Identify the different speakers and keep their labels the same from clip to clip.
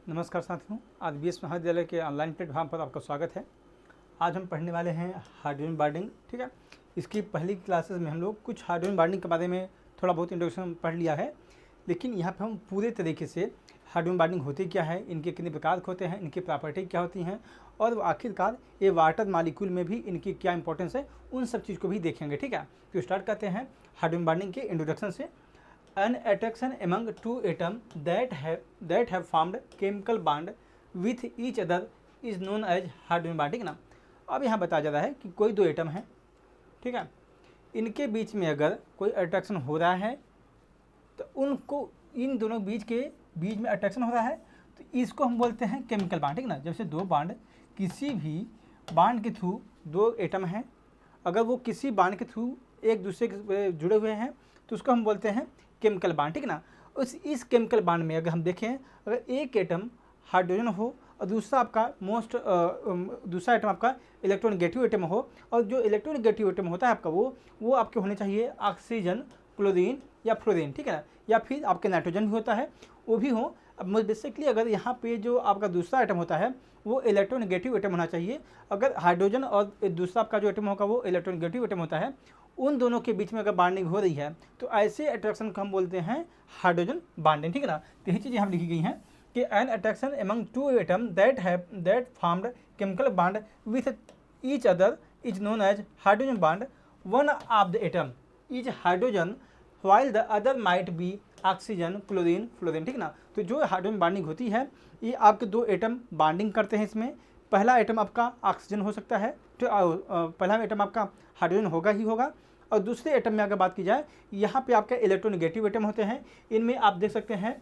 Speaker 1: नमस्कार साथियों, आज बीएस महाविद्यालय के ऑनलाइन प्लेटफॉर्म पर आपका स्वागत है। आज हम पढ़ने वाले हैं हाइड्रोजन बॉन्डिंग। ठीक है, इसकी पहली क्लासेस में हम लोग कुछ हाइड्रोजन बॉन्डिंग के बारे में थोड़ा बहुत इंट्रोडक्शन पढ़ लिया है, लेकिन यहाँ पर हम पूरे तरीके से हाइड्रोजन बॉन्डिंग होती क्या है, इनके कितने प्रकार होते हैं, इनकी प्रॉपर्टी क्या होती हैं और आखिरकार ये वाटर मालिक्यूल में भी इनकी क्या इंपॉर्टेंस है, उन सब चीज़ को भी देखेंगे। ठीक है, तो स्टार्ट करते हैं हाइड्रोजन बॉन्डिंग के इंट्रोडक्शन से। An attraction among two atoms that have formed chemical bond with each other is known as hydrogen bonding ना। अब यहाँ बताया जा रहा है कि कोई दो एटम है, ठीक है, इनके बीच में अगर कोई अट्रैक्शन हो रहा है तो उनको इन दोनों बीच में अट्रैक्शन हो रहा है तो इसको हम बोलते हैं केमिकल बॉन्ड। ठीक ना, जैसे दो बॉन्ड किसी भी बॉन्ड के थ्रू दो एटम हैं, अगर वो किसी बॉन्ड के थ्रू एक दूसरे के जुड़े हुए हैं तो उसको हम बोलते हैं केमिकल बॉन्ड। ठीक ना, इस केमिकल बॉन्ड में अगर हम देखें, अगर एक एटम हाइड्रोजन हो और दूसरा एटम आपका इलेक्ट्रोनेगेटिव एटम हो, और जो इलेक्ट्रोनेगेटिव एटम होता है आपका वो आपके होने चाहिए ऑक्सीजन, क्लोरीन या फ्लोरीन। ठीक है ना, या फिर आपके नाइट्रोजन भी होता है, वो भी हो। अब बेसिकली अगर यहाँ पे जो आपका दूसरा एटम होता है वो इलेक्ट्रोनेगेटिव एटम होना चाहिए। अगर हाइड्रोजन और दूसरा आपका जो एटम होगा वो इलेक्ट्रोनेगेटिव एटम होता है, उन दोनों के बीच में अगर बॉन्डिंग हो रही है तो ऐसे अट्रैक्शन को हम बोलते हैं हाइड्रोजन बॉन्डिंग। ठीक है ना, तो यही चीज़ यहाँ लिखी गई हैं कि an attraction among two atom that formed chemical bond with each other is known as hydrogen bond. One of the atom is hydrogen while the other might be oxygen, chlorine, fluorine. ठीक ना, तो जो hydrogen bonding होती है ये आपके दो atom bonding करते हैं। इसमें पहला एटम आपका ऑक्सीजन हो सकता है, तो पहला एटम आपका हाइड्रोजन होगा ही होगा, और दूसरे एटम में अगर बात की जाए यहाँ पे आपके इलेक्ट्रोनेगेटिव एटम होते हैं। इनमें आप देख सकते हैं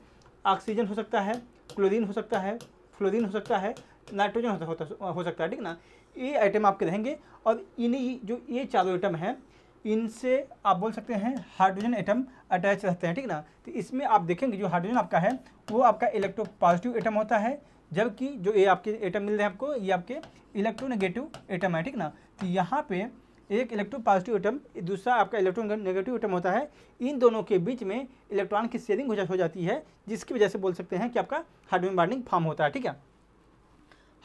Speaker 1: ऑक्सीजन हो सकता है, क्लोरीन हो सकता है, फ्लोरीन हो सकता है, नाइट्रोजन हो सकता है। ठीक ना, ये आइटम आपके रहेंगे, और इन्हीं जो ये चारों एटम हैं इनसे आप बोल सकते हैं हाइड्रोजन एटम अटैच रहते हैं। ठीक ना, तो इसमें आप देखेंगे जो हाइड्रोजन आपका है वो आपका इलेक्ट्रोपॉजिटिव एटम होता है, जबकि जो ये आपके एटम मिल रहे हैं आपको ये आपके इलेक्ट्रोनेगेटिव एटम है। ठीक ना, तो यहाँ पे एक इलेक्ट्रोपॉजिटिव एटम, दूसरा आपका इलेक्ट्रोनेगेटिव एटम होता है। इन दोनों के बीच में इलेक्ट्रॉन की शेयरिंग हो जाती है, जिसकी वजह से बोल सकते हैं कि आपका हाइड्रोजन बॉन्डिंग फॉर्म होता है। ठीक है,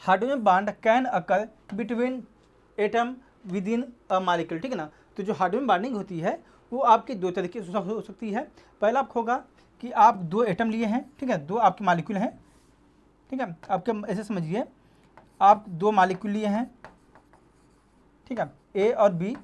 Speaker 1: hydrogen bond can occur between atom with in a molecule. ठीक है ना, तो जो हाइड्रोजन बॉन्डिंग होती है वो आपके दो तरीके से हो सकती है। पहला आपको होगा कि आप दो एटम लिए हैं, ठीक है, दो आपके मालिक्यूल हैं। ठीक है, आपके ऐसे समझिए आप दो मालिक्यूल लिए हैं, ठीक है, ए और बी,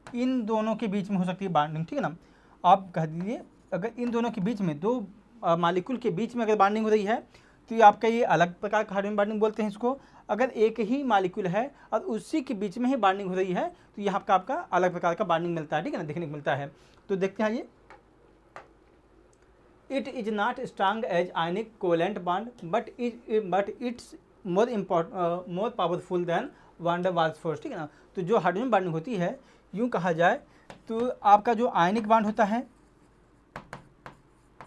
Speaker 1: इन दोनों के बीच में हो सकती है बॉन्डिंग। ठीक है ना, आप कह दीजिए अगर इन दोनों के बीच में दो मालिक्यूल के बीच में अगर बॉन्डिंग हो रही है तो ये आपका ये अलग प्रकार का हाइड्रोजन बॉन्डिंग बोलते हैं इसको। अगर एक ही मालिक्यूल है और उसी के बीच में ही बॉन्डिंग हो रही है तो यहाँ का आपका अलग प्रकार का बॉन्डिंग मिलता है। ठीक है ना, देखने को मिलता है। तो देखते हैं ये, it is not strong as ionic covalent bond but it's more powerful than van der Waals force. ठीक है ना, तो जो हाइड्रोजन बॉन्डिंग होती है यूँ कहा जाए तो आपका जो आयनिक बॉन्ड होता है,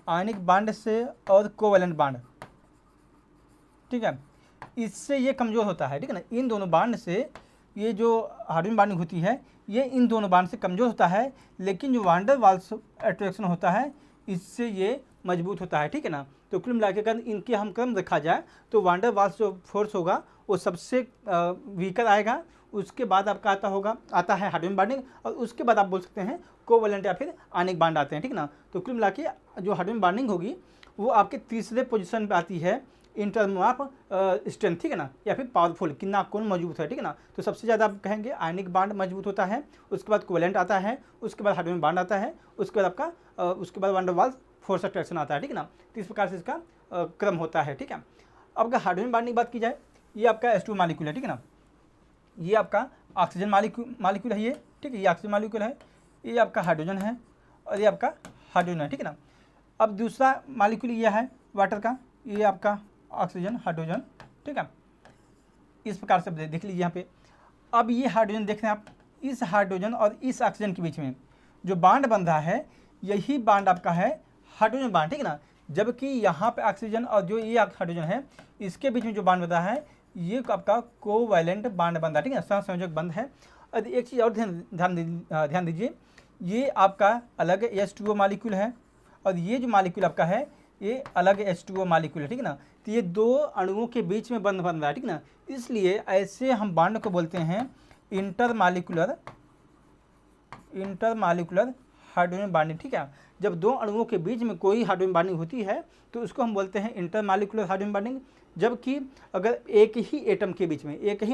Speaker 1: आयनिक बॉन्ड से और कोवेलेंट बॉन्ड, ठीक है, इससे ये कमज़ोर होता है। ठीक है ना, इन दोनों बांड से ये जो हाइड्रोजन बॉन्डिंग होती है ये इन दोनों बांड से कमज़ोर होता है, लेकिन जो वान डर वाल्स अट्रैक्शन होता है इससे ये मजबूत होता है। ठीक है ना, तो कुल मिला के अगर इनके हम क्रम देखा जाए तो वान डर वाल्स जो फोर्स होगा वो सबसे वीकर आएगा, उसके बाद आपका आता है हाइड्रोजन बॉन्डिंग, और उसके बाद आप बोल सकते हैं कोवेलेंट या फिर आयनिक बॉन्ड आते हैं। ठीक ना, तो कुल मिला के जो हाइड्रोजन बॉन्डिंग होगी वो आपके तीसरे पोजीशन पे आती है इन टर्म ऑफ स्ट्रेंथ। ठीक है ना, या फिर पावरफुल, कितना कौन मजबूत है। ठीक है ना, तो सबसे ज़्यादा आप कहेंगे आयनिक बॉन्ड मजबूत होता है, उसके बाद कोवेलेंट आता है, उसके बाद हाइड्रोजन बॉन्ड आता है, उसके बाद आपका उसके बाद वान डर वाल्स फोर्स अट्रैक्शन आता है। ठीक है ना, तो इस प्रकार से इसका क्रम होता है। ठीक है, अब अगर हाइड्रोजन बॉन्डिंग की बात की जाए, ये आपका H2 मालिक्यूल है। ठीक है ना, ये आपका ऑक्सीजन मालिक्यूल है ये। ठीक है, ये ऑक्सीजन मालिक्यूल है, ये आपका हाइड्रोजन है और ये आपका हाइड्रोजन है। ठीक है ना, अब दूसरा मालिक्यूल ये है वाटर का, ये आपका ऑक्सीजन, हाइड्रोजन। ठीक है, इस प्रकार से देख लीजिए यहाँ पे। अब ये हाइड्रोजन देख रहे हैं आप, इस हाइड्रोजन और इस ऑक्सीजन के बीच में जो बॉन्ड बन रहा है यही बॉन्ड आपका है हाइड्रोजन बॉन्ड। ठीक है ना, जबकि यहाँ पे ऑक्सीजन और जो ये हाइड्रोजन है इसके बीच में जो बॉन्ड बन रहा है ये आपका कोवैलेंट बॉन्ड बन रहा है। ठीक है, सहसंयोजक बंध है। और एक चीज़ और ध्यान दीजिए, ये आपका अलग H2O मालिक्यूल है, और ये जो मालिक्यूल आपका है ये अलग H2O मालिक्यूल है, ठीक है ना। तो ये दो अणुओं के बीच में बंध बन रहा है, ठीक ना। इसलिए ऐसे हम बॉन्ड को बोलते हैं इंटरमालिक्यूलर हाइड्रोजन बॉन्डिंग, ठीक है। जब दो अणुओं के बीच में कोई हाइड्रोजन बॉन्डिंग होती है तो उसको हम बोलते हैं इंटरमालिक्यूलर हाइड्रोजन बॉन्डिंग। जबकि अगर एक ही एटम के बीच में एक ही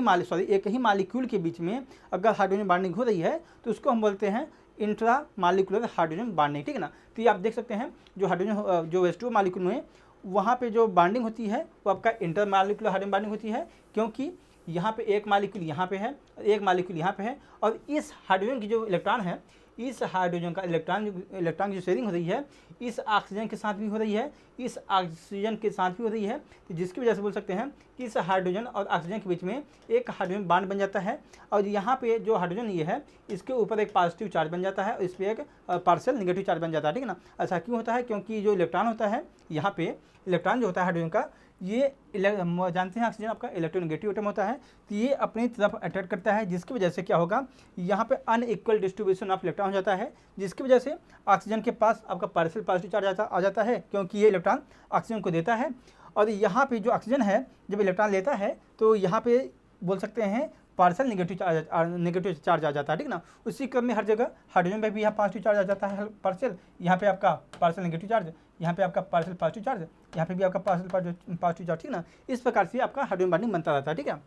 Speaker 1: मालिक्यूल के बीच में अगर हाइड्रोजन बॉन्डिंग हो रही है तो उसको हम बोलते हैं इंट्रा मालिक्यूलर हाइड्रोजन बॉन्डिंग, ठीक है ना। तो ये आप देख सकते हैं जो हाइड्रोजन जो H2O मालिक्यूल में वहाँ पे जो बॉन्डिंग होती है वो आपका इंटर मालिक्यूलर हाइड्रोजन बॉन्डिंग होती है, क्योंकि यहाँ पे एक मालिक्यूल यहाँ पे है, एक मालिक्यूल यहाँ पे है, और इस हाइड्रोजन की जो इलेक्ट्रॉन है, इस हाइड्रोजन का इलेक्ट्रॉन की जो शेयरिंग हो रही है इस ऑक्सीजन के साथ भी हो रही है, इस ऑक्सीजन के साथ भी हो रही है। तो जिसकी वजह से बोल सकते हैं कि इस हाइड्रोजन और ऑक्सीजन के बीच में एक हाइड्रोजन बॉन्ड बन जाता है, और यहाँ पे जो हाइड्रोजन ये है इसके ऊपर एक पॉजिटिव चार्ज बन जाता है और इस पर एक पार्शियल नेगेटिव चार्ज बन जाता है, ठीक है ना। ऐसा क्यों होता है? क्योंकि जो इलेक्ट्रॉन होता है यहाँ पे, इलेक्ट्रॉन जो होता है हाइड्रोजन का, ये जानते हैं ऑक्सीजन आपका इलेक्ट्रोनेगेटिव एटम होता है, तो ये अपनी तरफ अट्रैक्ट करता है, जिसकी वजह से क्या होगा, यहाँ पे अनइक्वल डिस्ट्रीब्यूशन ऑफ इलेक्ट्रॉन हो जाता है, जिसकी वजह से ऑक्सीजन के पास आपका पार्शियल पॉजिटिव चार्ज आ जाता है, क्योंकि ये इलेक्ट्रॉन ऑक्सीजन को देता है। और यहाँ पे जो ऑक्सीजन है जब इलेक्ट्रॉन लेता है तो यहाँ पे बोल सकते हैं पार्शियल नेगेटिव चार्ज आ जाता है, ठीक ना। उसी क्रम में हर जगह हाइड्रोजन पे भी यहाँ पॉजिटिव चार्ज आ जाता है पार्शियल, यहाँ पे आपका पार्शियल नेगेटिव चार्ज, यहाँ पे आपका पार्शियल पॉजिटिव चार्ज, यहाँ पे भी आपका पार्शियल पॉजिटिव चार्ज, ठीक ना। इस प्रकार से आपका हाइड्रोजन बॉन्डिंग बनता रहता है, ठीक है।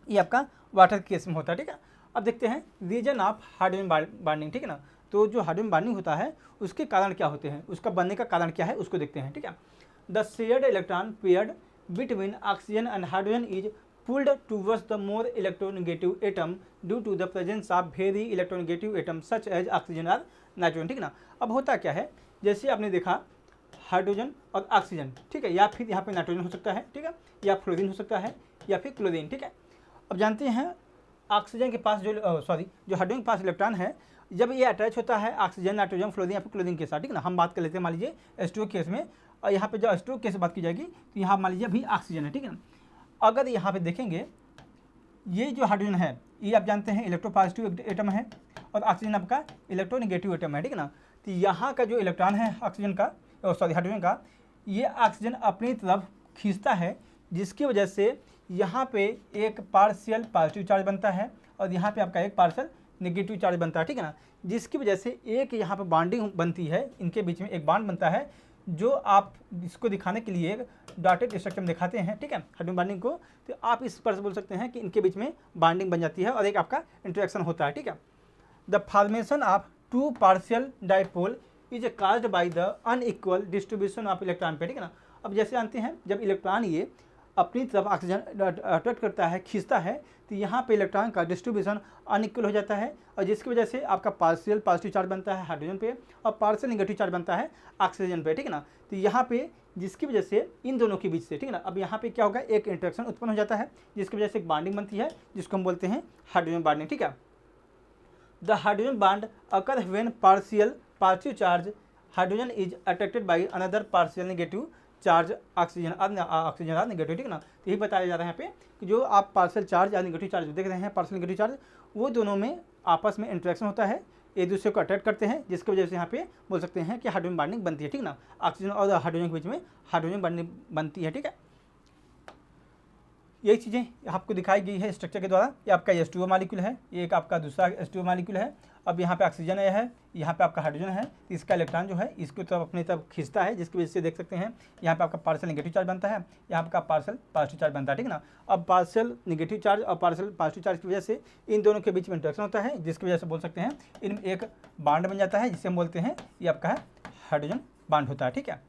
Speaker 1: ये आपका वाटर केस में होता है, ठीक है। अब देखते हैं रीजन ऑफ हाइड्रोजन बॉन्डिंग, ठीक है ना। तो जो हाइड्रोजन बॉन्डिंग होता है उसके कारण क्या होते हैं, उसका बनने का कारण क्या है उसको देखते हैं, ठीक है। The shared electron paired between oxygen and hydrogen is pulled towards the more electronegative atom due to the presence of very electronegative atoms such as oxygen or nitrogen, ठीक ना। अब होता क्या है, जैसे आपने देखा हाइड्रोजन और ऑक्सीजन, ठीक है, या फिर यहाँ पे नाइट्रोजन हो सकता है, ठीक है, या फ्लोरीन हो सकता है, या फिर क्लोरीन, ठीक है। अब जानते हैं ऑक्सीजन के पास जो हाइड्रोजन के पास इलेक्ट्रॉन है, जब ये अटैच होता है ऑक्सीजन, नाइट्रोजन, फ्लोरीन या फिर क्लोरीन के साथ, ठीक ना। हम बात कर लेते हैं मान लीजिए H2O केस में, और यहाँ पे जब H2O केस बात की जाएगी तो यहाँ मान लीजिए अभी ऑक्सीजन है, ठीक है ना। अगर यहाँ पे देखेंगे ये जो हाइड्रोजन है ये आप जानते हैं इलेक्ट्रोपॉजिटिव एटम है और ऑक्सीजन आपका इलेक्ट्रोनेगेटिव एटम है, ठीक है ना। तो यहाँ का जो इलेक्ट्रॉन है ऑक्सीजन का हाइड्रोजन का, ये ऑक्सीजन अपनी तरफ खींचता है, जिसकी वजह से यहाँ पे एक पार्शियल पॉजिटिव चार्ज बनता है और यहाँ पे आपका एक पार्शियल नेगेटिव चार्ज बनता है, ठीक है ना। जिसकी वजह से एक यहाँ पे बॉन्डिंग बनती है, इनके बीच में एक बॉन्ड बनता है, जो आप इसको दिखाने के लिए एक डॉटेड स्ट्रक्चर में दिखाते हैं, ठीक है, हाइड्रोजन बॉन्डिंग को। तो आप इस पर से बोल सकते हैं कि इनके बीच में बॉन्डिंग बन जाती है और एक आपका इंटरेक्शन होता है, ठीक है। The formation of two partial dipole is caused by the unequal distribution of electron पे, ठीक है ना। अब जैसे जानते हैं जब इलेक्ट्रॉन ये अपनी तरफ ऑक्सीजन अट्रैक्ट करता है, खींचता है, तो यहाँ पे इलेक्ट्रॉन का डिस्ट्रीब्यूशन अनइक्वल हो जाता है, और जिसकी वजह से आपका पार्शियल पॉजिटिव चार्ज बनता है हाइड्रोजन पे और पार्शियल नेगेटिव चार्ज बनता है ऑक्सीजन पे, ठीक है ना। तो यहाँ पे जिसकी वजह से इन दोनों के बीच से, ठीक है ना, अब यहाँ पे क्या होगा, एक इंटरेक्शन उत्पन्न हो जाता है, जिसकी वजह से एक बॉन्डिंग बनती है, जिसको हम बोलते हैं हाइड्रोजन बॉन्डिंग, ठीक है। The hydrogen bond occur when partial positive charge hydrogen is attracted by another partial negative charge oxygen और नेगेटिव, ठीक है ना। तो यही बताया जा रहा है यहाँ पे कि जो आप पार्शियल चार्ज या नेगेटिव चार्ज देख रहे हैं, पार्शियल नेगेटिव चार्ज, वो दोनों में आपस में इंटरेक्शन होता है, एक दूसरे को अट्रैक्ट करते हैं, जिसकी वजह से यहाँ पे बोल सकते हैं कि हाइड्रोजन बॉन्डिंग बनती है, ठीक ना। ऑक्सीजन और हाइड्रोजन के बीच में हाइड्रोजन बॉन्डिंग बनती है, ठीक है। यही चीज़ें आपको दिखाई गई है स्ट्रक्चर के द्वारा। ये आपका H2O मालिक्यूल है, ये एक आपका दूसरा H2O मालिक्यूल है। अब यहाँ पे ऑक्सीजन है, यहाँ पे आपका हाइड्रोजन है, तो इसका इलेक्ट्रॉन जो है इसको तरफ अपनी तरफ खींचता है, जिसकी वजह से देख सकते हैं यहाँ पे आपका पार्शियल नेगेटिव चार्ज बनता है, यहाँ पे पार्शियल पॉजिटिव चार्ज बनता है, ठीक है ना। अब पार्शियल नेगेटिव चार्ज और पार्शियल पॉजिटिव चार्ज की वजह से इन दोनों के बीच में इंटरेक्शन होता है, जिसकी वजह से बोल सकते हैं इनमें एक बॉन्ड बन जाता है, जिसे हम बोलते हैं ये आपका है हाइड्रोजन बॉन्ड होता है, ठीक है।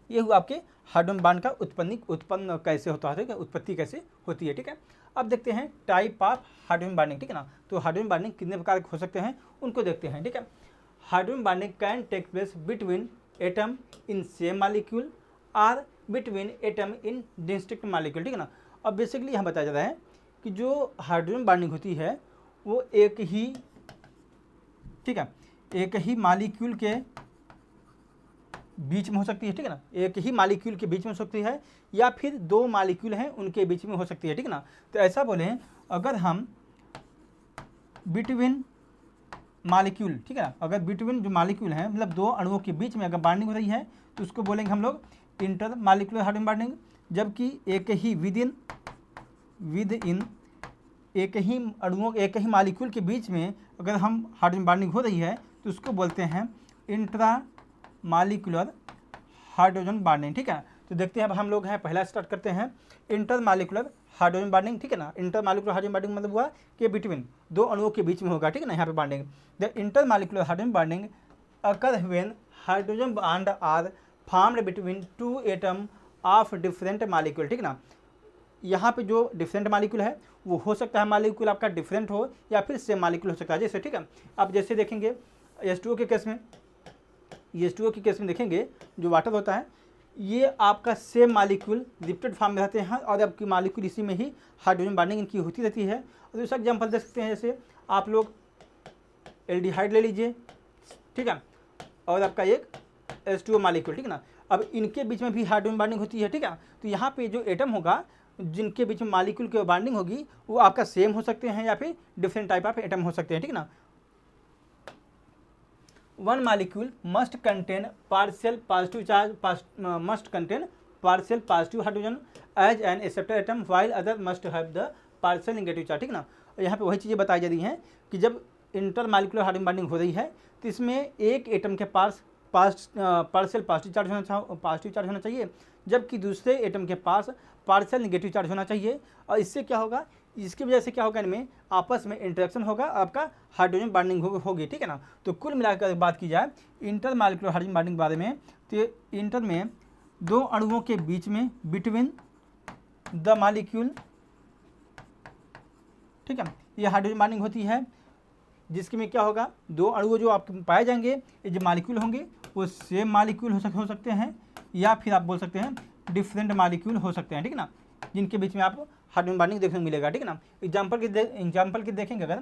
Speaker 1: ये हुआ आपके हाइड्रोजन बॉन्ड का उत्पन्न कैसे होता है, ठीक है, उत्पत्ति कैसे होती है, ठीक है। अब देखते हैं टाइप ऑफ हाइड्रोजन बॉन्डिंग, ठीक है ना। तो हाइड्रोजन बॉन्डिंग कितने प्रकार के हो सकते हैं उनको देखते हैं, ठीक है। Hydrogen bonding can take place between atom in same molecule और between atom in distinct molecule, ठीक है ना। अब बेसिकली यहाँ बताया जा रहा है कि जो हाइड्रोजन बॉन्डिंग होती है वो एक ही, ठीक है, एक ही मॉलिक्यूल के बीच में हो सकती है, ठीक है ना। एक ही मॉलिक्यूल के बीच में हो सकती है या फिर दो मॉलिक्यूल हैं उनके बीच में हो सकती है, ठीक है ना। तो ऐसा बोलें अगर हम बिटवीन मालिक्यूल, ठीक है ना, अगर बिटवीन जो मालिक्यूल है मतलब दो अणुओं के बीच में अगर बाइंडिंग हो रही है तो उसको बोलेंगे हम लोग इंटर मालिक्यूलर हाइड्रोजन बाइंडिंग। जबकि एक ही विद इन एक ही अणुओं एक ही मालिक्यूल के बीच में अगर हम हाइड्रोजन बाइंडिंग हो रही है तो उसको बोलते हैं इंट्रा मालिक्यूलर हाइड्रोजन बाइंडिंग, ठीक है। तो देखते हैं अब हम लोग हैं पहला स्टार्ट करते हैं इंटर मालिक्यूलर हाइड्रोजन बाइंडिंग, ठीक है ना। इंटर मालिक्यूलर हाइड्रोजन बाइंडिंग मतलब हुआ कि बिटवीन दो अणुओं के बीच में होगा, ठीक है ना, यहाँ पे binding. The intermolecular hydrogen binding occur when hydrogen bond are formed between two atom of different molecule, ठीक है ना। यहाँ पे जो डिफरेंट मालिक्यूल है वो हो सकता है मालिक्यूल आपका डिफरेंट हो या फिर सेम मालिक्यूल हो सकता है, जैसे, ठीक है। आप जैसे देखेंगे H2O के केस में, H2O के केस में देखेंगे जो वाटर होता है ये आपका सेम मालिक्यूल लिप्टेड फॉर्म में रहते हैं और आपकी मालिक्यूल इसी में ही हाइड्रोजन बाइंडिंग इनकी होती रहती है। और दूसरा एग्जाम्पल दे सकते हैं, जैसे आप लोग एल्डिहाइड ले लीजिए, ठीक है, और आपका एक H2O मालिक्यूल, ठीक है ना। अब इनके बीच में भी हाइड्रोजन बाइंडिंग होती है, ठीक है। तो यहाँ पे जो एटम होगा जिनके बीच में मालिक्यूल की बाइंडिंग होगी वो आपका सेम हो सकते हैं या फिर डिफरेंट टाइप ऑफ एटम हो सकते हैं, ठीक है ना। One molecule must contain partial positive charge hydrogen as an acceptor atom while other must have the partial negative charge, ठीक ना। और यहाँ पे वही चीज़ें बताई जा रही हैं कि जब इंटर मालिक्यूलर हाइड्रोजन बाइंडिंग हो रही है तो इसमें एक एटम के पास पार्शियल पॉजिटिव चार्ज होना चाहिए, जबकि दूसरे एटम के पास पार्शियल नेगेटिव चार्ज होना चाहिए। और इससे क्या होगा, इसकी वजह से क्या होगा, इनमें आपस में इंटरेक्शन होगा, आपका हाइड्रोजन बाइंडिंग होगी, ठीक है ना। तो कुल मिलाकर बात की जाए इंटर मालिक्यूलर हाइड्रोजन बाइंडिंग के बारे में, तो इंटर में दो अणुओं के बीच में बिटवीन द मालिक्यूल, ठीक है, ये हाइड्रोजन बाइंडिंग होती है, जिसके में क्या होगा, दो अणु जो आपके पाए जाएंगे ये जो मालिक्यूल होंगे वो सेम मालिक्यूल हो सकते हैं या फिर आप बोल सकते हैं डिफरेंट मालिक्यूल हो सकते हैं, ठीक है ना, जिनके बीच में आप हाइड्रोजन बाइंडिंग देखने को मिलेगा, ठीक है ना। एग्जाम्पल की देखेंगे अगर,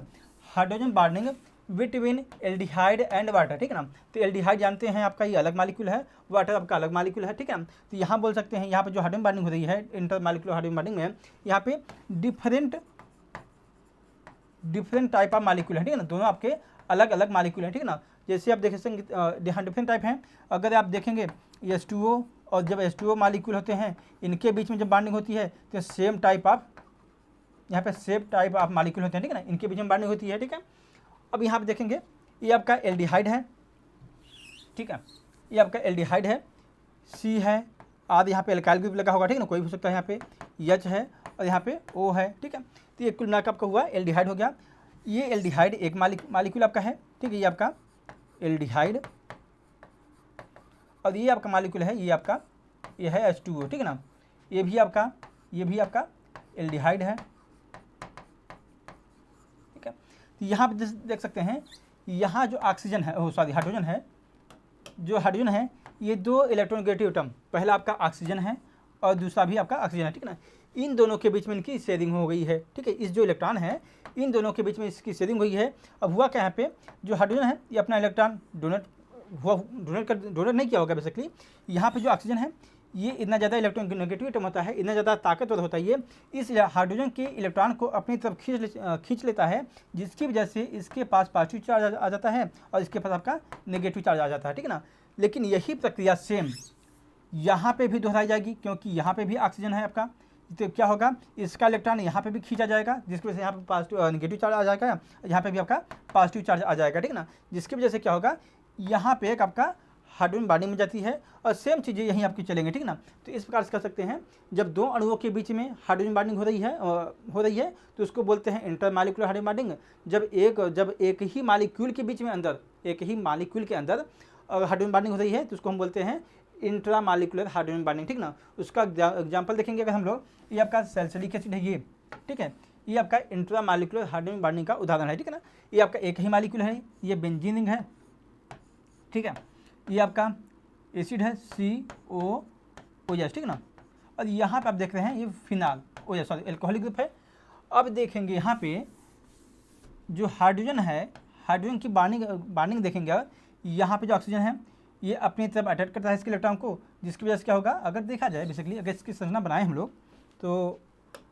Speaker 1: hydrogen binding between aldehyde and water, ठीक है ना। तो एल्डिहाइड जानते हैं आपका ये अलग मालिक्यूल है, वाटर आपका अलग मालिक्यूल है, ठीक है ना। तो यहाँ बोल सकते हैं यहाँ पे जो हाइड्रोजन बाइंडिंग हो रही है इंटर मालिक्यूलर हाइड्रोजन बाइंडिंग में, यहाँ पे डिफरेंट टाइप ऑफ मालिक्यूल है, ठीक है ना, दोनों आपके अलग अलग मालिक्यूल हैं, ठीक है ना। जैसे आप देख सकते हैं डिफरेंट टाइप हैं, अगर आप देखेंगे H2O और जब H2O मालिक्यूल होते हैं इनके बीच में जब बाइंडिंग होती है तो सेम टाइप ऑफ यहाँ पे सेम टाइप ऑफ मालिक्यूल होते हैं, ठीक है ना, इनके बीच में बाइंडिंग होती है, ठीक है। अब यहाँ पे देखेंगे ये आपका एल्डिहाइड है, ठीक है, ये आपका एल्डिहाइड है, C है, आदि यहाँ पे एल्काइल ग्रुप लगा होगा, ठीक है ना, कोई भी हो सकता है, यहाँ पे H है और यहाँ पे O है, ठीक है। तो ये कुल मिलाकर आपका हुआ एल्डिहाइड हो गया। ये एल्डिहाइड एक मालिक्यूल आपका है, ठीक है, ये आपका एल्डिहाइड, और ये आपका मालिक्यूल है, ये आपका ये है H2O, ठीक है ना। ये भी आपका एल्डिहाइड है, ठीक है। तो यहाँ पे देख सकते हैं यहाँ जो ऑक्सीजन है, हाइड्रोजन है, जो हाइड्रोजन है ये दो इलेक्ट्रोनेगेटिव एटम, पहला आपका ऑक्सीजन है और दूसरा भी आपका ऑक्सीजन है, ठीक है ना। इन दोनों के बीच में इनकी शेयरिंग हो गई है, ठीक है, इस जो इलेक्ट्रॉन है इन दोनों के बीच में इसकी शेयरिंग हुई है। अब हुआ क्या, यहाँ पे जो हाइड्रोजन है ये अपना इलेक्ट्रॉन डोनेट नहीं किया होगा बेसिकली। यहाँ पे जो ऑक्सीजन है ये इतना ज़्यादा इलेक्ट्रोनेगेटिव एटम होता है, इतना ज़्यादा ताकतवर होता है ये, इस हाइड्रोजन के इलेक्ट्रॉन को अपनी तरफ खींच लेता है, जिसकी वजह से इसके पास पॉजिटिव चार्ज आ जाता है और इसके पास आपका नेगेटिव चार्ज आ जाता है, ठीक है ना। लेकिन यही प्रक्रिया सेम यहाँ पे भी दोहराई जाएगी, क्योंकि यहाँ पे भी ऑक्सीजन है आपका, तो क्या होगा, इसका इलेक्ट्रॉन यहाँ पे भी खींचा जाएगा, जिसकी वजह से यहाँ पे पॉजिटिव नेगेटिव चार्ज आ जाएगा, यहाँ पे भी आपका पॉजिटिव चार्ज आ जाएगा, ठीक है ना। जिसकी वजह से क्या होगा, यहाँ पे एक आपका हाइड्रोजन बाइंडिंग में जाती है और सेम चीज़ें यहीं आपकी चलेंगी, ठीक है ना। तो इस प्रकार से कर सकते हैं, जब दो अणुओं के बीच में हाइड्रोजन बाइंडिंग हो रही है तो उसको बोलते हैं इंटर मालिक्यूलर हाइड्रोजन बाइंडिंग। जब एक ही मालिक्यूल के बीच में अंदर हाइड्रोजन बाइंडिंग हो रही है तो उसको हम बोलते हैं इंट्रा मालिक्यूलर हाइड्रोजन बाइंडिंग, ठीक ना। उसका एग्जाम्पल देखेंगे अगर हम लोग, ये आपका सैलिसिलिक एसिड है ये, ठीक है, ये आपका इंट्रा मालिक्यूलर हाइड्रोजन बाइंडिंग का उदाहरण है, ठीक है ना। ये आपका एक ही मालिक्यूल है, ये बेंजीन रिंग है, ठीक है, ये आपका एसिड है COOH, ठीक है ना। और यहाँ पे आप देख रहे हैं ये फिनाल एल्कोहलिक ग्रुप है। अब देखेंगे यहाँ पे जो हाइड्रोजन है, हाइड्रोजन की बाइंडिंग देखेंगे, यहाँ पे जो ऑक्सीजन है ये अपनी तरफ अटैच करता है इसके इलेक्ट्रॉन को, जिसकी वजह से क्या होगा, अगर देखा जाए बेसिकली अगर इसकी संरचना बनाए हम लोग तो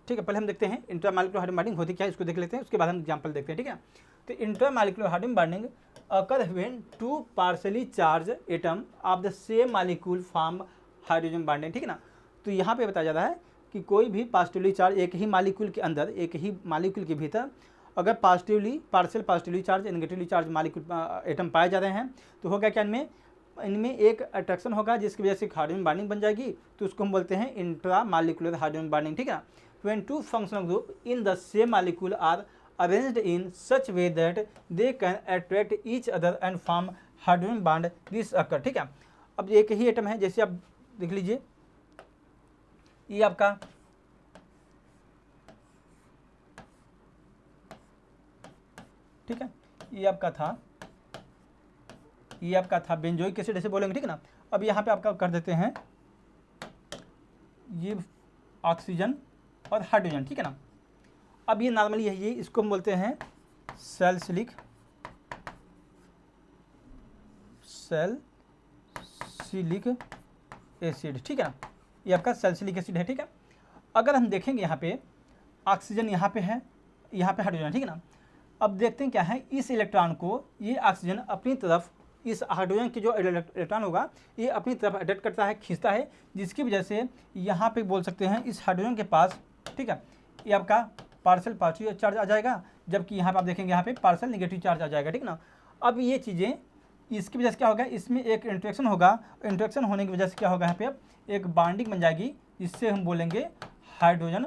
Speaker 1: ठीक है, पहले हम देखते हैं इंट्रामॉलिक्यूलर हाइड्रोजन बॉन्डिंग होती क्या है, इसको देख लेते हैं, उसके बाद हम एग्जाम्पल देखते हैं। ठीक है, तो intramolecular hydrogen bonding occur when two partially charged atom of the same molecule form hydrogen bonding। ठीक है ना, तो यहाँ पे बताया जा रहा है कि कोई भी पॉजिटिवली चार्ज एक ही मालिक्यूल के अंदर, एक ही मालिक्यूल के भीतर अगर partially charge negatively charge molecule atom पाए जा रहे हैं, तो होगा क्या, इनमें एक अट्रैक्शन होगा जिसकी वजह से हाइड्रोजन बॉन्डिंग बन जाएगी, तो उसको हम बोलते हैं इंट्रामॉलिक्यूलर हाइड्रोजन बॉन्डिंग। ठीक है, when two functional group in the same molecule are arranged in such way that they can attract each other and form hydrogen bond, this occur। ठीक है, अब एक ही एटम है, जैसे आप देख लीजिए, ये आपका ठीक है, ये आपका था बेंजोइक एसिड, ऐसे बोलेंगे। ठीक है ना, अब यहाँ पे आपका कर देते हैं ये ऑक्सीजन और हाइड्रोजन। ठीक है ना, अब ये नॉर्मली यही है, इसको हम बोलते हैं सैलिसिलिक एसिड। ठीक है, ये आपका सैलिसिलिक एसिड है। ठीक है, अगर हम देखेंगे यहाँ पे ऑक्सीजन यहाँ पे है, यहाँ पे हाइड्रोजन। ठीक है ना, अब देखते हैं क्या है, इस इलेक्ट्रॉन को ये ऑक्सीजन अपनी तरफ, इस हाइड्रोजन की जो इलेक्ट्रॉन होगा ये अपनी तरफ अट्रैक्ट करता है, खींचता है, जिसकी वजह से यहाँ पे बोल सकते हैं इस हाइड्रोजन के पास, ठीक है, ये आपका पार्शियल पॉजिटिव चार्ज आ जाएगा, जबकि यहाँ पर आप देखेंगे यहाँ पे पार्शियल नेगेटिव चार्ज आ जाएगा। ठीक ना, अब ये चीज़ें इसकी वजह से क्या होगा, इसमें एक इंट्रैक्शन होगा, इंट्रैक्शन होने की वजह से क्या होगा, यहाँ पे अब एक बॉन्डिंग बन जाएगी, जिससे हम बोलेंगे हाइड्रोजन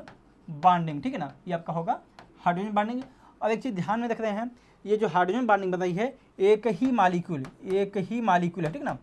Speaker 1: बॉन्डिंग। ठीक है ना, ये आपका होगा हाइड्रोजन बॉन्डिंग। और एक चीज़ ध्यान में रख रहे हैं, ये जो हाइड्रोजन बॉन्डिंग बनाई है एक ही मालिक्यूल है। ठीक ना,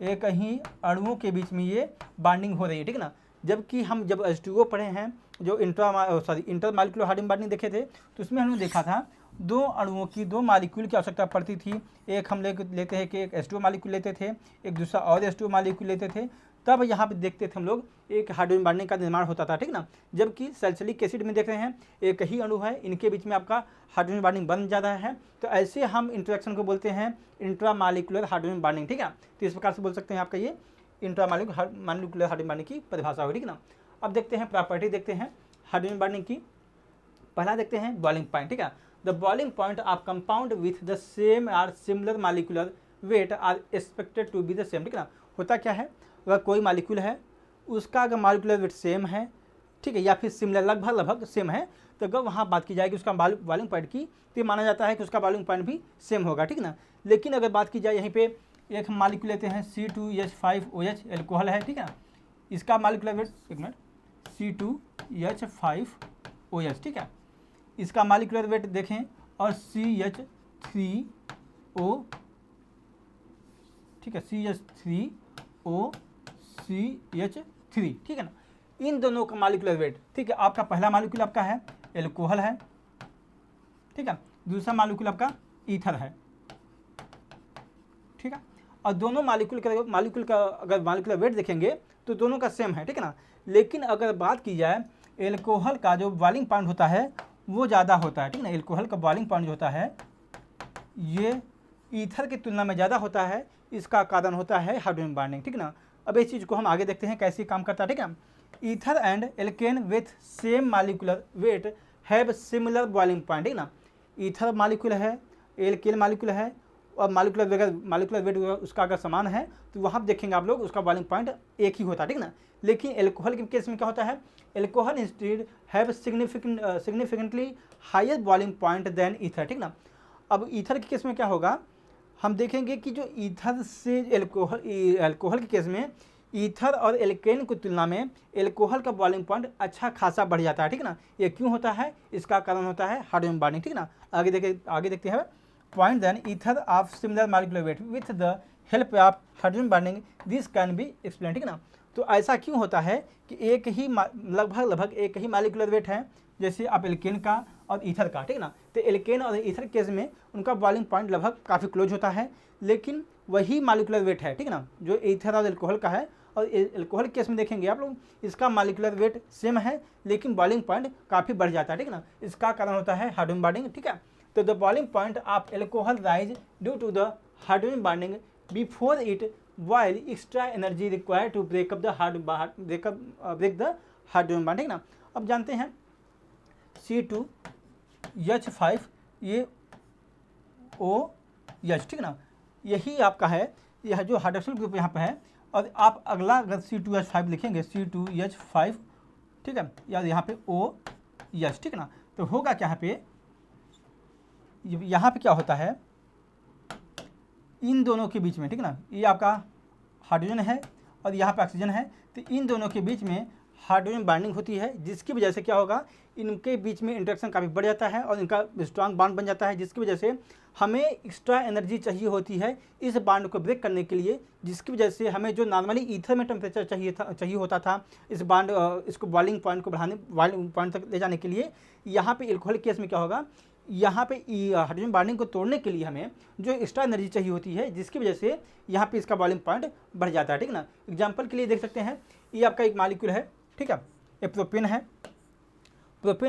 Speaker 1: एक ही अणुओं के बीच में ये बॉन्डिंग हो रही है। ठीक ना, जबकि हम जब H2O पढ़े हैं, जो इंटरमॉलिक्यूलर हाइड्रोजन बॉन्डिंग देखे थे, तो उसमें हमने देखा था दो अणुओं की, दो मालिक्यूल की आवश्यकता पड़ती थी। एक हम लेते हैं कि एक H2O मालिक्यूल लेते थे, एक दूसरा और H2O मालिक्यूल लेते थे, तब यहाँ पे देखते थे हम लोग एक हाइड्रोजन बॉन्डिंग का निर्माण होता था। ठीक ना, जबकि सैलिसिलिक एसिड में देख रहे हैं एक ही अणु है, इनके बीच में आपका हाइड्रोजन बॉन्डिंग बन जाता है, तो ऐसे हम इंटरेक्शन को बोलते हैं इंट्रामॉलिक्यूलर हाइड्रोजन बॉन्डिंग। ठीक है, तो इस प्रकार से बोल सकते हैं आपका ये इंट्रामॉलिक्यूलर हाइड्रोजन बॉन्डिंग की परिभाषा हुई। ठीक ना, अब देखते हैं प्रॉपर्टी, देखते हैं हाइड्रोजन बॉन्डिंग की। पहला देखते हैं बॉइलिंग पॉइंट। ठीक है, the boiling point of compound with the same or similar molecular weight are expected to be the same. ठीक है ना, होता क्या है, अगर कोई मॉलिक्यूल है उसका अगर मॉलिक्यूलर वेट सेम है, ठीक है, या फिर सिमिलर लगभग सेम है, तो अगर वहाँ बात की जाएगी उसका बॉइलिंग पॉइंट की, तो ये माना जाता है कि उसका बॉइलिंग पॉइंट भी सेम होगा। ठीक ना, लेकिन अगर बात की जाए, यहीं पे एक मॉलिक्यूल लेते हैं C2H5OH एल्कोहल है। ठीक है, इसका मॉलिक्यूलर वेट, एक मिनट, C2H5OH। ठीक है, इसका मॉलिक्यूलर वेट देखें, और CH3O, ठीक है, CH3OCH3। ठीक है ना, इन दोनों का मॉलिक्यूलर वेट, ठीक है, आपका पहला मॉलिक्यूल आपका है एल्कोहल है, ठीक है, दूसरा मॉलिक्यूल आपका ईथर है। ठीक है, और दोनों मॉलिक्यूल का अगर मॉलिक्यूलर वेट देखेंगे तो दोनों का सेम है। ठीक है ना, लेकिन अगर बात की जाए एल्कोहल का जो बॉइलिंग पॉइंट होता है वो ज़्यादा होता है। ठीक है ना, एल्कोहल का बॉइलिंग पॉइंट जो होता है ये ईथर की तुलना में ज़्यादा होता है, इसका कारण होता है हाइड्रोजन बॉन्डिंग। ठीक ना, अब इस चीज़ को हम आगे देखते हैं कैसे काम करता है। ठीक है, ether and alkane with same molecular weight have similar boiling point. ठीक ना, ईथर मॉलिक्यूल है, एल्केन मॉलिक्यूल है, और मॉलिक्यूलर वेट उसका अगर समान है तो वहाँ देखेंगे आप लोग उसका बॉइलिंग पॉइंट एक ही होता है। ठीक ना, लेकिन एल्कोहल के केस में क्या होता है, alcohol instead have significantly higher boiling point than ether. ठीक ना, अब ईथर के केस में क्या होगा, हम देखेंगे कि जो ईथर से एल्कोहल के केस में ईथर और एल्केन की तुलना में एल्कोहल का बॉइलिंग पॉइंट अच्छा खासा बढ़ जाता है। ठीक ना, ये क्यों होता है, इसका कारण होता है हाइड्रोजन बॉन्डिंग। ठीक ना, आगे देखते हैं point than ether of similar molecular weight with the help of hydrogen bonding this can be explain. ठीक ना, तो ऐसा क्यों होता है कि एक ही लगभग एक ही मॉलिक्यूलर वेट है, जैसे आप एल्केन का और ईथर का। ठीक ना, तो एल्केन और ईथर केस में उनका बॉइलिंग पॉइंट लगभग काफ़ी क्लोज होता है, लेकिन वही मॉलिक्यूलर वेट है। ठीक ना, जो ईथर और एल्कोहल का है, और एल्कोहल केस में देखेंगे आप लोग इसका मॉलिक्यूलर वेट सेम है, लेकिन बॉइलिंग पॉइंट काफ़ी बढ़ जाता है। ठीक ना, इसका कारण होता है हाइड्रोजन बॉन्डिंग। ठीक है, तो the boiling point of alcohol rise due to the hydrogen bonding before it while extra energy required to break the hydrogen bond. ठीक ना, अब जानते हैं C2H5 ये OH, ठीक ना, यही आपका है, यह जो हाइड्रोक्सिल ग्रुप यहाँ पे है। और आप अगला अगर C2H5 लिखेंगे C2H5, ठीक है, या यहाँ पे OH, ठीक ना, तो होगा क्या यहाँ पे क्या होता है इन दोनों के बीच में, ठीक ना, ये आपका हाइड्रोजन है और यहाँ पे ऑक्सीजन है, तो इन दोनों के बीच में हाइड्रोजन बाइंडिंग होती है, जिसकी वजह से क्या होगा, इनके बीच में इंटरेक्शन काफ़ी बढ़ जाता है और इनका स्ट्रांग बॉन्ड बन जाता है, जिसकी वजह से हमें एक्स्ट्रा एनर्जी चाहिए होती है इस बॉन्ड को ब्रेक करने के लिए, जिसकी वजह से हमें जो नॉर्मली ईथर में टेम्परेचर चाहिए होता था इस बॉन्ड इसको बॉइलिंग पॉइंट को बढ़ाने, बॉइलिंग पॉइंट तक ले जाने के लिए, यहाँ पे एल्कोहल केस में क्या होगा, यहाँ पे हाइड्रोजन बॉन्डिंग को तोड़ने के लिए हमें जो एक्स्ट्रा एनर्जी चाहिए होती है, जिसकी वजह से यहाँ पे इसका बॉइलिंग पॉइंट बढ़ जाता है, ठीक ना। एग्जांपल के लिए देख सकते हैं, ये आपका एक मॉलिक्यूल है, ठीक है, ये प्रोपेन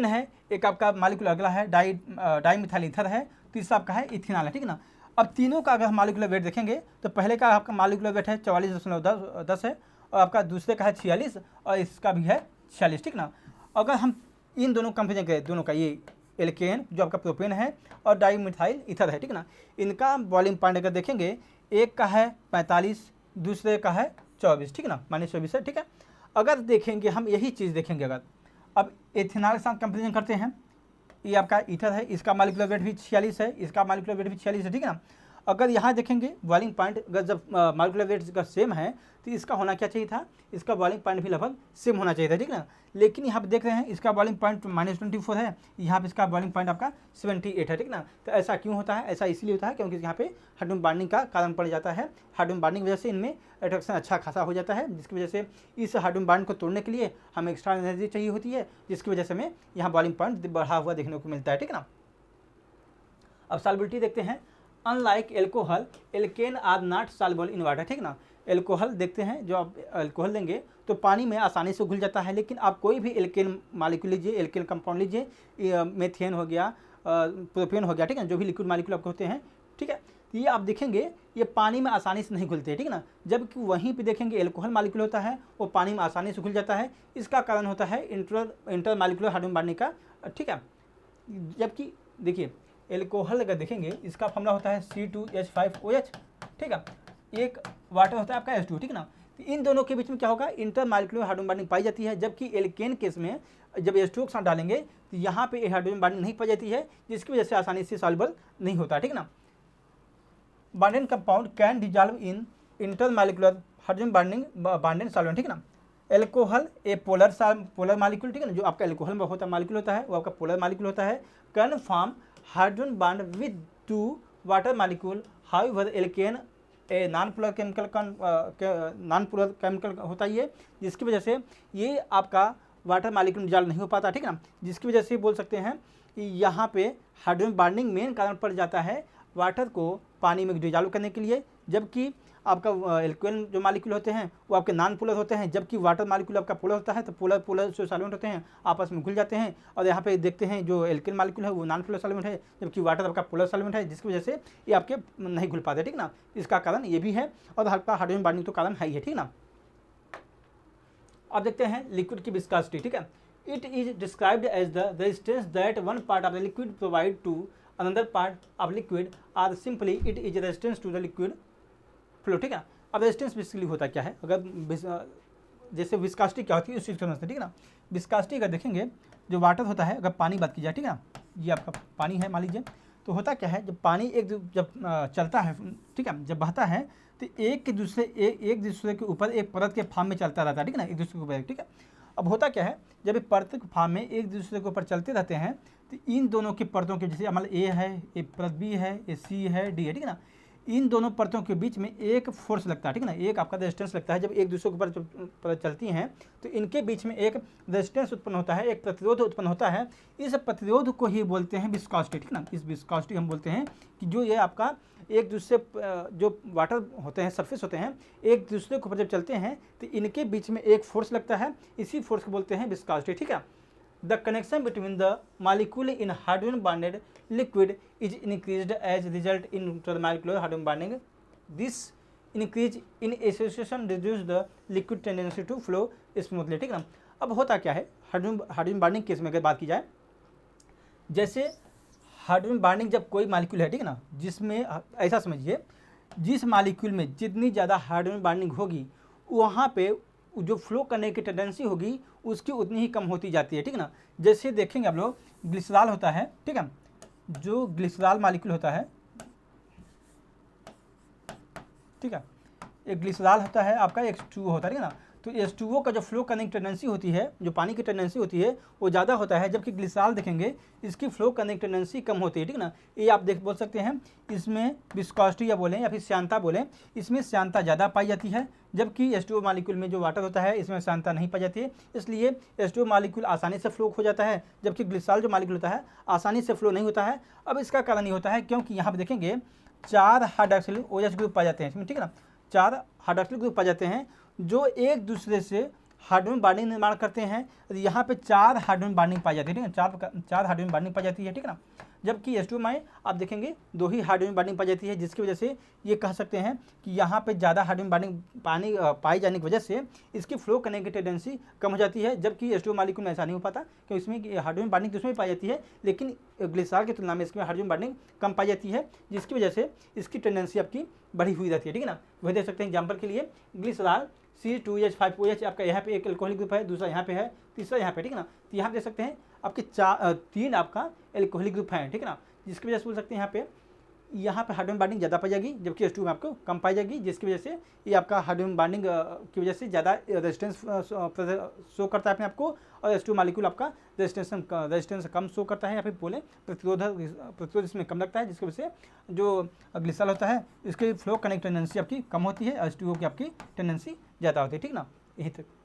Speaker 1: है, एक आपका मॉलिक्यूल अगला है डाईमिथाइल ईथर है, तीसरा आपका है इथेनॉल है, ठीक ना। अब तीनों का अगर हम मॉलिक्यूलर वेट देखेंगे तो पहले का आपका मॉलिक्यूलर वेट है 44.10 है, और आपका दूसरे का है 46 और इसका भी है 46, ठीक ना। अगर हम इन दोनों कंपेरिजन करें, दोनों का, ये एल्केन जो आपका प्रोपेन है और डाईमिथाइल ईथर है, ठीक ना, इनका बॉइलिंग पॉइंट अगर देखेंगे, एक का है 45, दूसरे का है 24, ठीक ना, -24 है, ठीक है। अगर देखेंगे हम यही चीज़ देखेंगे, अगर अब एथेनॉल के साथ कंपेरिजन करते हैं, ये आपका ईथर है, इसका मॉलिक्यूलर वेट भी 46 है, इसका मॉलिक्यूलर वेट भी 46 है, ठीक है ना। अगर यहाँ देखेंगे बॉइलिंग पॉइंट, अगर जब मॉलिक्यूलर वेट का सेम है तो इसका होना क्या चाहिए था, इसका बॉइलिंग पॉइंट भी लगभग सेम होना चाहिए था, ठीक है ना। लेकिन यहाँ पे देख रहे हैं इसका बॉइलिंग पॉइंट -24 है, यहाँ पे इसका बॉइलिंग पॉइंट आपका 78 है, ठीक ना। तो ऐसा क्यों होता है, ऐसा इसलिए होता है क्योंकि यहाँ पे हाइड्रोजन बॉन्डिंग का कारण पड़ जाता है, हाइड्रोजन बॉन्डिंग की वजह से इनमें अट्रैक्शन अच्छा खासा हो जाता है, जिसकी वजह से इस हाइड्रोजन बॉन्ड को तोड़ने के लिए हमें एक्स्ट्रा एनर्जी चाहिए होती है, जिसकी वजह से हमें यहाँ बॉइलिंग पॉइंट बढ़ा हुआ देखने को मिलता है, ठीक है ना। अब सॉल्युबिलिटी देखते हैं, unlike alcohol alkane are not soluble in water, ठीक ना। एल्कोहल देखते हैं, जो आप एल्कोहल लेंगे तो पानी में आसानी से घुल जाता है, लेकिन आप कोई भी एल्केन मॉलिक्यूल लीजिए, एल्केन कंपाउंड लीजिए, मेथेन हो गया, प्रोपेन हो गया, ठीक है, जो भी लिक्विड मॉलिक्यूल आपके होते हैं, ठीक है, ये आप देखेंगे ये पानी में आसानी से नहीं घुलते, ठीक है ना। जबकि वहीं पे देखेंगे एल्कोहल मॉलिक्यूल होता है, वो पानी में आसानी से घुल जाता है, इसका कारण होता है इंटर मॉलिक्यूलर हाइड्रोजन बॉन्डिंग का, ठीक है। जबकि देखिए एल्कोहल अगर देखेंगे, इसका फॉर्मूला होता है C2H5OH, ठीक है, एक वाटर होता है आपका H2, ठीक है ना। तो इन दोनों के बीच में क्या होगा, इंटर मॉलिक्यूलर हाइड्रोजन बॉन्डिंग पाई जाती है, जबकि एल्केन केस में जब H2 के साथ डालेंगे तो यहाँ पे हाइड्रोजन बॉन्डिंग नहीं पाई जाती है, जिसकी वजह से आसानी से सॉल्युबल नहीं होता, ठीक है ना। Bonded compound can dissolve in inter molecular hydrogen bonded solvent, ठीक है ना। एल्कोहल ए पोलर मॉलिक्यूल, ठीक है ना, जो आपका एल्कोहल में होता मॉलिक्यूल होता है वो आपका पोलर मॉलिक्यूल होता है, can form hydrogen bond with 2 water molecule, however alkane a non polar chemical होता ही है, जिसकी वजह से ये आपका वाटर मॉलिक्यूल डिजॉल्व नहीं हो पाता, ठीक है ना। जिसकी वजह से बोल सकते हैं कि यहाँ पे हाइड्रोजन बॉन्डिंग मेन कारण पड़ जाता है वाटर को पानी में डिजॉल्व करने के लिए, जबकि आपका एल्कोहल जो मॉलिक्यूल होते हैं वो आपके नॉन पोलर होते हैं, जबकि वाटर मॉलिक्यूल आपका पोलर होता है, तो पोलर जो सॉल्वेंट होते हैं आपस में घुल जाते हैं, और यहाँ पे देखते हैं जो एल्कोहल मॉलिक्यूल है वो नॉन पोलर सॉल्वेंट है, जबकि वाटर आपका पोलर सॉल्वेंट है, जिसकी वजह से ये आपके नहीं घुल पाते, ठीक ना। इसका कारण ये भी है, और आपका हाइड्रोजन बॉन्डिंग तो कारण है ही है, ठीक ना। अब देखते हैं लिक्विड की विस्कोसिटी, ठीक है। It is described as the resistance that one part of the liquid provide to another part of liquid, or simply it is resistance to the liquid flow, ठीक है। अब रेजिस्टेंस बेसिकली होता क्या है, अगर जैसे विस्कोसिटी क्या होती है उस चीज़ को समझते हैं, ठीक है ना। विस्कोसिटी अगर देखेंगे, जो वाटर होता है, अगर पानी बात की जाए, ठीक है ना, ये आपका पानी है मान लीजिए, तो होता क्या है, जब पानी जब चलता है, ठीक है, जब बहता है तो एक दूसरे के ऊपर एक परत के फॉर्म में चलता रहता है, ठीक है ना, एक दूसरे के ऊपर, ठीक है। अब होता क्या है, जब ये परत के फॉर्म में एक दूसरे के ऊपर चलते रहते हैं तो इन दोनों की परतों के, जैसे मतलब ए है, ए परत बी है, ए सी है, डी है, ठीक है ना, इन दोनों परतों के बीच में एक फोर्स लगता है, ठीक है ना, एक आपका रेजिस्टेंस लगता है। जब एक दूसरे के ऊपर परत चलती हैं तो इनके बीच में एक रेजिस्टेंस उत्पन्न होता है, एक प्रतिरोध उत्पन्न होता है। इस प्रतिरोध को ही बोलते हैं विस्कोसिटी, ठीक है ना। इस विस्कोसिटी हम बोलते हैं कि जो ये आपका एक दूसरे जो वाटर होते हैं, सरफेस होते हैं, एक दूसरे के ऊपर जब चलते हैं तो इनके बीच में एक फोर्स लगता है, इसी फोर्स को बोलते हैं विस्कोसिटी, ठीक है। The connection between the molecule in hydrogen bonded liquid is increased as result in intermolecular hydrogen bonding. This increase in association reduce the liquid tendency to flow smoothly, ठीक है ना। अब होता क्या है हाइड्रोजन बॉन्डिंग केस में अगर बात की जाए, जैसे हाइड्रोजन बॉन्डिंग जब कोई मालिक्यूल है, ठीक है ना, जिसमें ऐसा समझिए जिस मालिक्यूल में जितनी ज़्यादा हाइड्रोजन बॉन्डिंग होगी वहाँ पे जो फ्लो करने की टेंडेंसी होगी उसकी उतनी ही कम होती जाती है, ठीक है ना। जैसे देखेंगे आप लोग ग्लिसरॉल होता है, ठीक है, जो ग्लिसरॉल मालिक्यूल होता है, ठीक है, एक ग्लिसरॉल होता है आपका H2O होता है, ठीक है ना। तो H2O का जो फ्लो करने की टेंडेंसी होती है, जो पानी की टेंडेंसी होती है वो ज़्यादा होता है, जबकि ग्लिसरॉल देखेंगे इसकी फ्लो करने की टेंडेंसी कम होती है, ठीक है ना। ये आप बोल सकते हैं इसमें विस्कोसिटी या बोलें या फिर श्यानता बोलें, इसमें श्यानता ज़्यादा पाई जाती है, जबकि H2O मालिक्यूल में जो वाटर होता है इसमें श्यानता नहीं पाई जाती है, इसलिए H2O मालिक्यूल आसानी से फ्लो हो जाता है, जबकि ग्लिसरॉल जो मालिक्यूल होता है आसानी से फ्लो नहीं होता है। अब इसका कारण ये होता है क्योंकि यहाँ पर देखेंगे 4 हाइड्रोक्सिल OH ग्रुप पाए जाते हैं इसमें, ठीक है ना, 4 हाइड्रोक्सिल ग्रुप पाए जाते हैं जो एक दूसरे से हाइड्रोजन बॉन्डिंग निर्माण करते हैं। यहाँ पे 4 हाइड्रोजन बॉन्डिंग पाई जाती है, ठीक है, 4 हाइड्रोजन बॉन्डिंग पाई जाती है, ठीक है ना। जबकि H2O में आप देखेंगे 2 ही हाइड्रोजन बॉन्डिंग पाई जाती है, जिसकी वजह से ये कह सकते हैं कि यहाँ पे ज़्यादा हाइड्रोजन बॉन्डिंग पाई जाने की वजह से इसकी फ्लो करने की टेंडेंसी कम हो जाती है, जबकि H2O मालिक्यूल में ऐसा नहीं हो पाता क्योंकि इसमें हाइड्रोजन बॉन्डिंग तो उसमें पाई जाती है, लेकिन ग्लिसरॉल की तुलना में इसमें हाइड्रोजन बॉन्डिंग कम पाई जाती है, जिसकी वजह से इसकी टेंडेंसी आपकी बढ़ी हुई रहती है, ठीक है ना। वही देख सकते हैं एग्जाम्पल के लिए ग्लिसरॉल C2H5OH आपका यहाँ पे एक एल्कोहलिक ग्रुप है, दूसरा यहाँ पे है, तीसरा यहाँ पे, ठीक है ना। तो यहाँ पे देख सकते हैं आपके 3 आपका एल्कोहलिक ग्रुप है, ठीक है ना, जिसकी वजह से बोल सकते हैं यहाँ पे हाइड्रोजन बॉन्डिंग ज़्यादा पाई जाएगी, जबकि H2 में आपको कम पाई जाएगी, जिसकी वजह से ये आपका हाइड्रोजन बॉन्डिंग की वजह से ज़्यादा रेजिस्टेंस शो करता है अपने आपको, और H2 मालिक्यूल आपका रेजिस्टेंस कम शो करता है, या फिर बोले प्रतिरोध इसमें कम लगता है, जिसकी वजह से जो ग्लिसरॉल होता है इसकी फ्लो करने की टेंडेंसी आपकी कम होती है, H2O की आपकी टेंडेंसी ज़्यादा होती है, ठीक ना। यही तक